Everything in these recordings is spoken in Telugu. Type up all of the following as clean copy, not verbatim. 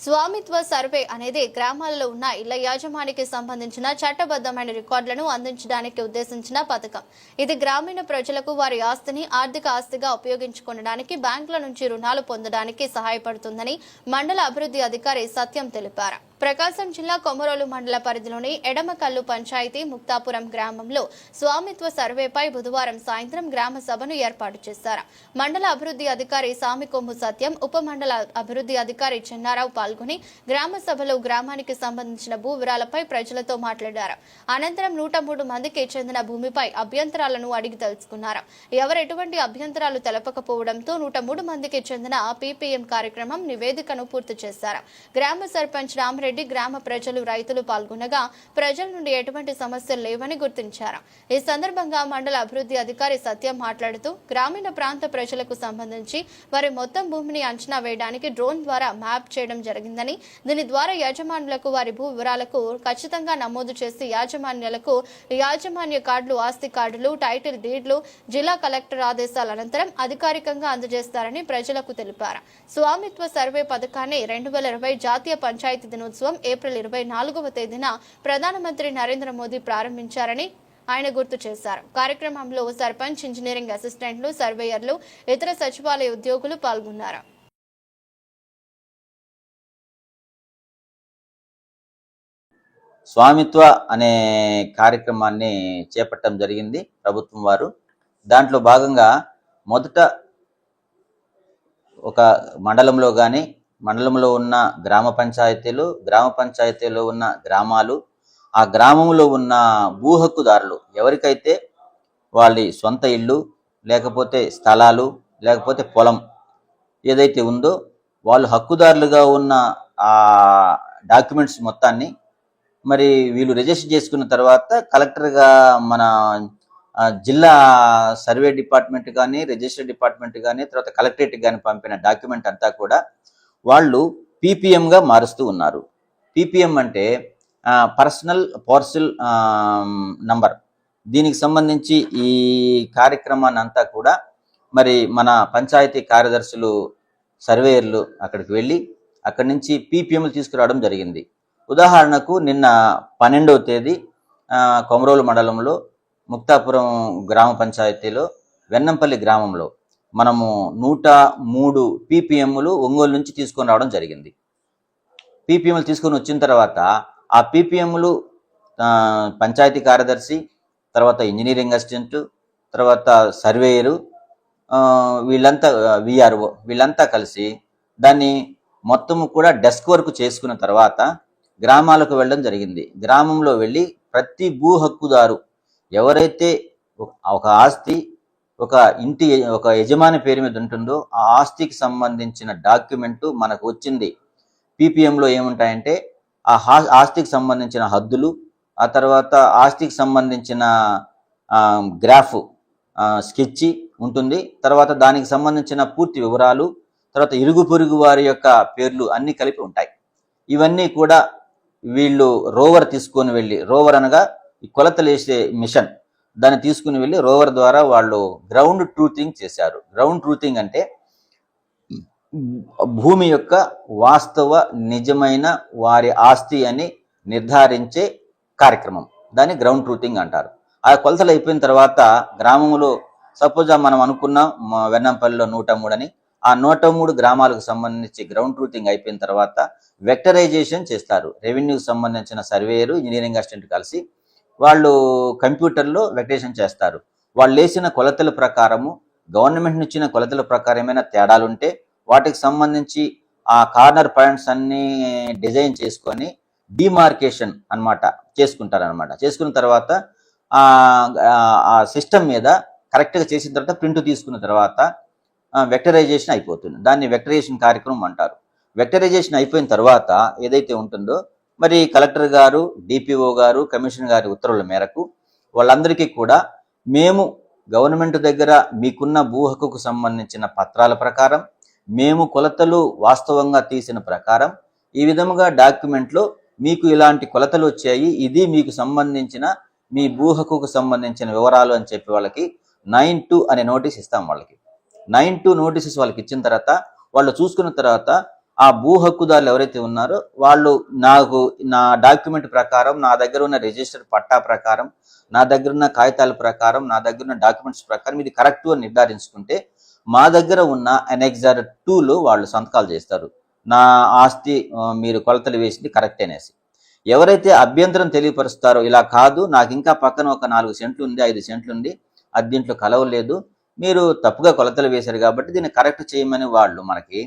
స్వామిత్వ సర్వే అనేది గ్రామాలలో ఉన్న ఇళ్ల యాజమానికి సంబంధించిన చట్టబద్ధమైన రికార్డులను అందించడానికి ఉద్దేశించిన పథకం. ఇది గ్రామీణ ప్రజలకు వారి ఆస్తిని ఆర్థిక ఆస్తిగా ఉపయోగించుకోవడానికి బ్యాంకుల నుంచి రుణాలు పొందడానికి సహాయపడుతుందని మండల అభివృద్ధి అధికారి సత్యం తెలిపారు. ప్రకాశం జిల్లా కొమరోలు మండల పరిధిలోని ఎడమకల్లు పంచాయతీ ముక్తాపురం గ్రామంలో స్వామిత్వ సర్వేపై బుధవారం సాయంత్రం గ్రామ సభను ఏర్పాటు చేశారు. మండల అభివృద్ధి అధికారి సామికొమ్ము సత్యం, ఉప మండల అభివృద్ధి అధికారి చెన్నారావు పాల్గొని గ్రామ సభలో గ్రామానికి సంబంధించిన భూ వివరాలపై ప్రజలతో మాట్లాడారు. అనంతరం 103 మందికి చెందిన భూమిపై అభ్యంతరాలను అడిగి తెలుసుకున్నారు. ఎవరు ఎటువంటి అభ్యంతరాలు తెలపకపోవడంతో 103 మందికి చెందిన పీపీఎం కార్యక్రమం నివేదికను పూర్తి చేశారు. గ్రామ సర్పంచ్ రామరెడ్డి, గ్రామ ప్రజలు, రైతులు పాల్గొనగా ప్రజల నుండి ఎటువంటి సమస్యలు లేవని గుర్తించారు. ఈ సందర్భంగా మండల అభివృద్ధి అధికారి సత్యం మాట్లాడుతూ గ్రామీణ ప్రాంత ప్రజలకు సంబంధించి వారి మొత్తం భూమిని అంచనా వేయడానికి డ్రోన్ ద్వారా మ్యాప్ చేయడం జరిగిందని, దీని ద్వారా యాజమాన్యులకు వారి భూ వివరాలకు ఖచ్చితంగా నమోదు చేసి యాజమాన్యాలకు యాజమాన్య కార్డులు, ఆస్తి కార్డులు, టైటిల్ డీడ్లు జిల్లా కలెక్టర్ ఆదేశాల అనంతరం అధికారికంగా అందజేస్తారని ప్రజలకు తెలిపారు. స్వామిత్వ సర్వే పథకాన్ని 2020 జాతీయ పంచాయతీ దినోత్సవం ఏప్రిల్ 24వ తేదీన ప్రధానమంత్రి నరేంద్ర మోదీ ప్రారంభించారని ఆయన గుర్తు చేశారు. కార్యక్రమంలో సర్పంచ్, ఇంజనీరింగ్ అసిస్టెంట్లు, సర్వేయర్లు, ఇతర సచివాలయ ఉద్యోగులు పాల్గొన్నారు. స్వామిత్వ అనే కార్యక్రమాన్ని చేపట్టడం జరిగింది ప్రభుత్వం వారు. దాంట్లో భాగంగా మొదట ఒక మండలంలో కానీ, మండలంలో ఉన్న గ్రామ పంచాయతీలు, గ్రామ పంచాయతీలో ఉన్న గ్రామాలు, ఆ గ్రామంలో ఉన్న భూ హక్కుదారులు ఎవరికైతే వాళ్ళ సొంత ఇల్లు, లేకపోతే స్థలాలు, లేకపోతే పొలం ఏదైతే ఉందో వాళ్ళు హక్కుదారులుగా ఉన్న ఆ డాక్యుమెంట్స్ మొత్తాన్ని మరి వీళ్ళు రిజిస్టర్ చేసుకున్న తర్వాత కలెక్టర్గా మన జిల్లా సర్వే డిపార్ట్మెంట్ కానీ, రిజిస్టర్ డిపార్ట్మెంట్ కానీ, తర్వాత కలెక్టరేట్కి కానీ పంపిన డాక్యుమెంట్ అంతా కూడా వాళ్ళు పీపీఎంగా మారుస్తూ ఉన్నారు. పీపీఎం అంటే పర్సనల్ పార్సల్ నంబర్. దీనికి సంబంధించి ఈ కార్యక్రమాన్ని అంతా కూడా మరి మన పంచాయతీ కార్యదర్శులు, సర్వేయర్లు అక్కడికి వెళ్ళి అక్కడి నుంచి పీపీఎంలు తీసుకురావడం జరిగింది. ఉదాహరణకు నిన్న 12వ తేదీ కొమరోలు మండలంలో ముక్తాపురం గ్రామ పంచాయతీలో వెన్నంపల్లి గ్రామంలో మనము 103 పీపీఎంలు ఒంగోలు నుంచి తీసుకొని రావడం జరిగింది. పీపీఎంలు తీసుకొని వచ్చిన తర్వాత ఆ పీపీఎంలు పంచాయతీ కార్యదర్శి, తర్వాత ఇంజనీరింగ్ అసిస్టెంట్, తర్వాత సర్వేయరు, వీళ్ళంతా విఆర్ఓ వీళ్ళంతా కలిసి దాన్ని మొత్తము కూడా డెస్క్ వర్క్ చేసుకున్న తర్వాత గ్రామాలకు వెళ్ళడం జరిగింది. గ్రామంలో వెళ్ళి ప్రతి భూ హక్కుదారు ఎవరైతే ఒక ఆస్తి ఒక ఇంటి ఒక యజమాని పేరు మీద ఉంటుందో ఆ ఆస్తికి సంబంధించిన డాక్యుమెంటు మనకు వచ్చింది. పీపీఎంలో ఏముంటాయంటే ఆ ఆస్తికి సంబంధించిన హద్దులు, ఆ తర్వాత ఆస్తికి సంబంధించిన గ్రాఫ్ స్కెచ్ ఉంటుంది, తర్వాత దానికి సంబంధించిన పూర్తి వివరాలు, తర్వాత ఇరుగు పొరుగు వారి యొక్క పేర్లు అన్నీ కలిపి ఉంటాయి. ఇవన్నీ కూడా వీళ్ళు రోవర్ తీసుకొని వెళ్ళి, రోవర్ అనగా ఈ కొలతలు వేసే మిషన్, దాన్ని తీసుకుని వెళ్ళి రోవర్ ద్వారా వాళ్ళు గ్రౌండ్ ట్రూతింగ్ చేశారు. గ్రౌండ్ ట్రూతింగ్ అంటే భూమి యొక్క వాస్తవ నిజమైన వారి ఆస్తి అని నిర్ధారించే కార్యక్రమం, దాన్ని గ్రౌండ్ ట్రూతింగ్ అంటారు. ఆ కొలతలు అయిపోయిన తర్వాత గ్రామంలో సపోజ్ మనం అనుకున్నాం వెన్నంపల్లిలో 103 అని, ఆ 103 గ్రామాలకు సంబంధించి గ్రౌండ్ ట్రూతింగ్ అయిపోయిన తర్వాత వెక్టరైజేషన్ చేస్తారు. రెవెన్యూకి సంబంధించిన సర్వేయరు, ఇంజనీరింగ్ అసిస్టెంట్ కలిసి వాళ్ళు కంప్యూటర్లో వెక్టరేషన్ చేస్తారు. వాళ్ళు వేసిన కొలతల ప్రకారము, గవర్నమెంట్ ఇచ్చిన కొలతల ప్రకారం ఏమైనా తేడాలుంటే వాటికి సంబంధించి ఆ కార్నర్ పాయింట్స్ అన్నీ డిజైన్ చేసుకొని డిమార్కేషన్ అన్నమాట చేసుకుంటారనమాట. చేసుకున్న తర్వాత ఆ సిస్టమ్ మీద కరెక్ట్గా చేసిన తర్వాత ప్రింట్ తీసుకున్న తర్వాత వెక్టరైజేషన్ అయిపోతుంది. దాన్ని వెక్టరైజేషన్ కార్యక్రమం అంటారు. వెక్టరైజేషన్ అయిపోయిన తర్వాత ఏదైతే ఉంటుందో మరి కలెక్టర్ గారు, డిపిఓ గారు, కమిషనర్ గారి ఉత్తర్వుల మేరకు వాళ్ళందరికీ కూడా మేము గవర్నమెంట్ దగ్గర మీకున్న భూ హక్కుకు సంబంధించిన పత్రాల ప్రకారం, మేము కొలతలు వాస్తవంగా తీసిన ప్రకారం ఈ విధముగా డాక్యుమెంట్లో మీకు ఇలాంటి కొలతలు వచ్చాయి, ఇది మీకు సంబంధించిన మీ భూ హక్కుకు సంబంధించిన వివరాలు అని చెప్పి వాళ్ళకి 9(2) అనే నోటీస్ ఇస్తాం. వాళ్ళకి 9(2) నోటీసెస్ వాళ్ళకి ఇచ్చిన తర్వాత వాళ్ళు చూసుకున్న తర్వాత ఆ భూ హక్కుదారులు ఎవరైతే ఉన్నారో వాళ్ళు నాకు నా డాక్యుమెంట్ ప్రకారం, నా దగ్గర ఉన్న రిజిస్టర్ పట్టా ప్రకారం, నా దగ్గర ఉన్న కాగితాల ప్రకారం, నా దగ్గర ఉన్న డాక్యుమెంట్స్ ప్రకారం ఇది కరెక్ట్ అని నిర్ధారించుకుంటే మా దగ్గర ఉన్న అనెక్సర్ 2లో వాళ్ళు సంతకాలు చేస్తారు. నా ఆస్తి మీరు కొలతలు వేసింది కరెక్ట్ అనేసి. ఎవరైతే అభ్యంతరం తెలియపరుస్తారో ఇలా కాదు, నాకు ఇంకా పక్కన ఒక 4 సెంట్లు ఉంది, 5 సెంట్లు ఉంది, అది దీంట్లో కలవలేదు, మీరు తప్పుగా కొలతలు వేశారు కాబట్టి దీన్ని కరెక్ట్ చేయమని వాళ్ళు మనకి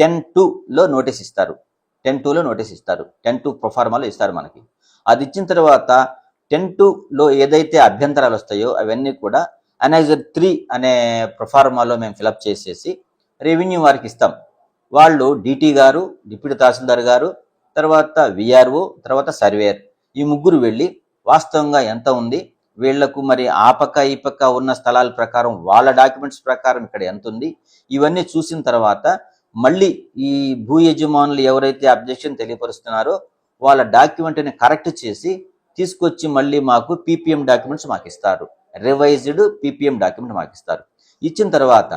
10(2)లో నోటీస్ ఇస్తారు. 10(2)లో నోటీస్ ఇస్తారు. 10(2) ప్రొఫార్మాలో ఇస్తారు మనకి. అది ఇచ్చిన తర్వాత 10(2)లో ఏదైతే అభ్యంతరాలు వస్తాయో అవన్నీ కూడా అనెక్సర్ 3 అనే ప్రొఫార్మాలో మేము ఫిలప్ చేసేసి రెవెన్యూ వారికి ఇస్తాం. వాళ్ళు డిటి గారు, డిప్యూటీ తహసీల్దార్ గారు, తర్వాత విఆర్ఓ, తర్వాత సర్వేయర్, ఈ ముగ్గురు వెళ్ళి వాస్తవంగా ఎంత ఉంది, వీళ్లకు మరి ఆ పక్క ఈ పక్క ఉన్న స్థలాల ప్రకారం వాళ్ళ డాక్యుమెంట్స్ ప్రకారం ఇక్కడ ఎంత ఉంది, ఇవన్నీ చూసిన తర్వాత మళ్ళీ ఈ భూ యజమానులు ఎవరైతే అబ్జెక్షన్ తెలియపరుస్తున్నారో వాళ్ళ డాక్యుమెంట్ని కరెక్ట్ చేసి తీసుకొచ్చి మళ్ళీ మాకు పీపీఎం డాక్యుమెంట్స్ మాకు ఇస్తారు. రివైజ్డ్ పీపీఎం డాక్యుమెంట్ మాకు ఇస్తారు. ఇచ్చిన తర్వాత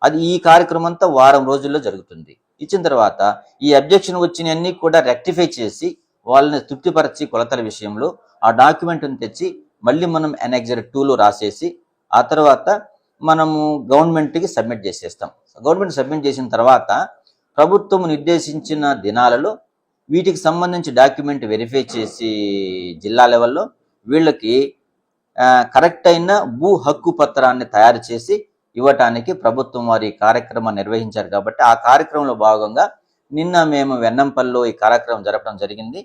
అది ఈ కార్యక్రమం అంతా వారం రోజుల్లో జరుగుతుంది. ఇచ్చిన తర్వాత ఈ అబ్జెక్షన్ వచ్చినవన్నీ కూడా రెక్టిఫై చేసి వాళ్ళని తృప్తిపరిచి కొలతల విషయంలో ఆ డాక్యుమెంట్ని తెచ్చి మళ్ళీ మనం అనెక్సర్ 2లో రాసేసి ఆ తర్వాత మనము గవర్నమెంట్కి సబ్మిట్ చేసేస్తాం. గవర్నమెంట్ సబ్మిట్ చేసిన తర్వాత ప్రభుత్వం నిర్దేశించిన దినాలలో వీటికి సంబంధించి డాక్యుమెంట్ వెరిఫై చేసి జిల్లా లెవెల్లో వీళ్ళకి కరెక్ట్ అయిన భూ హక్కు పత్రాన్ని తయారు చేసి ఇవ్వటానికి ప్రభుత్వం వారి కార్యక్రమం నిర్వహించారు. కాబట్టి ఆ కార్యక్రమంలో భాగంగా నిన్న మేము వెన్నంపల్లిలో ఈ కార్యక్రమం జరపడం జరిగింది.